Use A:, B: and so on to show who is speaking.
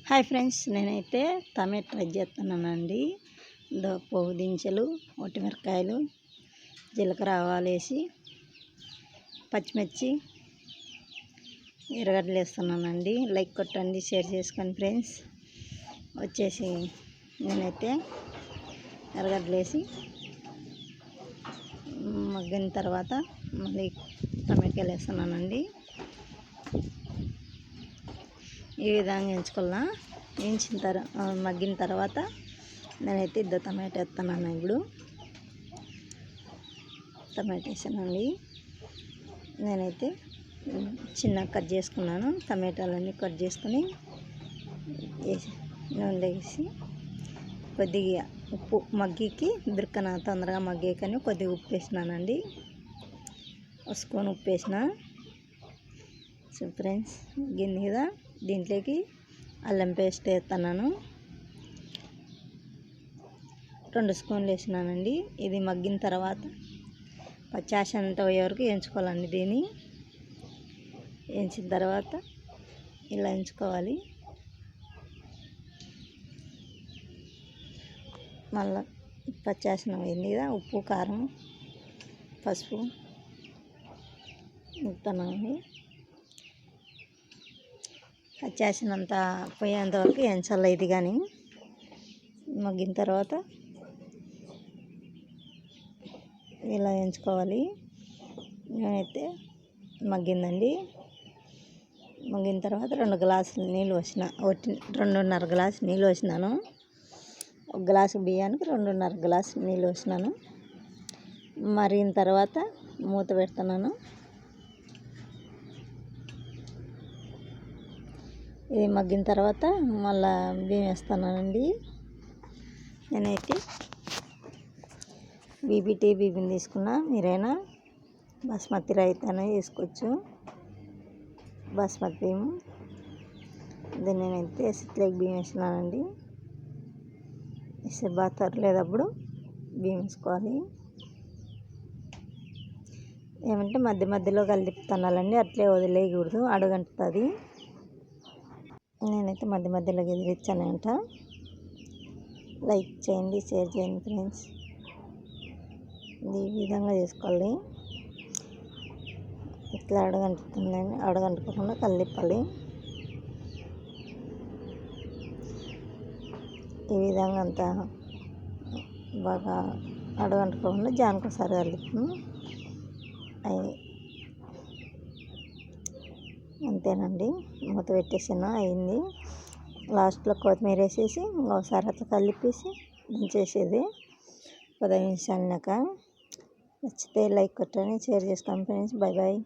A: Hi friends, నేనైతే టమాటా try చేస్తున్నానండి. పోగు దించలు, ఒట్టిమిరకాయలు, జీలకర్ర, ఆవాలు వేసి పచ్చిమిర్చి, ఎర్రగడ్డలు వేస్తున్నానండి. లైక్ కొట్టండి, షేర్ చేసుకోండి ఫ్రెండ్స్. వచ్చేసి నేనైతే ఎర్రగడ్డలు వేసి మగ్గిన తర్వాత మళ్ళీ టమాటాలు వేస్తున్నానండి. ఈ విధంగా ఎంచుకోవాలా. మగ్గిన తర్వాత నేనైతే టమాటా వేస్తున్నాను. ఇప్పుడు టమాటా వేసానండి. నేనైతే చిన్న కట్ చేసుకున్నాను. టమాటాలన్నీ కట్ చేసుకొని వేసి నూనెలో వేసి కొద్దిగా ఉప్పు మగ్గికి బిరకన తొందరగా మగ్గేకని కొద్దిగా ఉప్పు వేసినానండి. ఒక స్పూన్ ఉప్పు వేసిన. సో ఫ్రెండ్స్, మగ్గింది కదా, దీంట్లోకి అల్లం పేస్ట్ వేస్తున్నాను. 2 స్పూన్లు వేసినానండి. ఇది మగ్గిన తర్వాత పచ్చాసన అంతా పోయే వరకు వేయించుకోవాలండి. దీన్ని వేయించిన తర్వాత ఇలా ఎంచుకోవాలి. మళ్ళీ పచ్చాసన పోయింది కదా, ఉప్పు, కారం, పసుపు వేస్తున్నాను. పచ్చాసన అంతా పోయేంత వరకు వేయించాలి. ఇది కానీ మగ్గిన తర్వాత ఇలా వేయించుకోవాలి. నేనైతే మగ్గిందండి. మగ్గిన తర్వాత 2 గ్లాసులు నీళ్ళు పోసిన. 2.5 గ్లాసు నీళ్ళు పోసినాను. 1 గ్లాసు బియ్యానికి 2.5 గ్లాసు నీళ్ళు పోసినాను. మరిగిన తర్వాత మూత పెడుతున్నాను. ఇది మగ్గిన తర్వాత మళ్ళా బియ్యం వేస్తున్నానండి. నేనైతే బీబీటీ బియ్యం తీసుకున్నా. మీరైనా బాస్మతి రైస్ అయినా వేసుకోవచ్చు. బాస్మతి బియ్యం దీన్ని నేనైతే సిట్లేకి బియ్యం వేసినానండి. వేస్తే బాగా తరలేదప్పుడు బియ్యం వేసుకోవాలి. ఏమంటే మధ్య మధ్యలో కలిపిస్తున్నానండి, అట్లే వదిలేయకూడదు, అడుగంటుతుంది. నేనైతే మధ్య మధ్యలో ఎదిరించానంట. లైక్ చేయండి, షేర్ చేయండి ఫ్రెండ్స్. ఈ విధంగా చేసుకోవాలి. ఇట్లా అడుగంటుతుందని అడుగంటుకోకుండా కలిపాలి. ఈ విధంగా అంతా బాగా అడుగంటుకోకుండా జానకోసారి కలుపుతాను. అంతేనండి, మూత పెట్టేసిన అయింది. లాస్ట్లో కొత్తిమీర వేసేసి ఇంకోసారి అట్లా కలిపేసి దించేసేది 15 నిమిషాలనాక. నచ్చితే లైక్ కొట్టండి, షేర్ చేసుకోండి ఫ్రెండ్స్. Bye bye.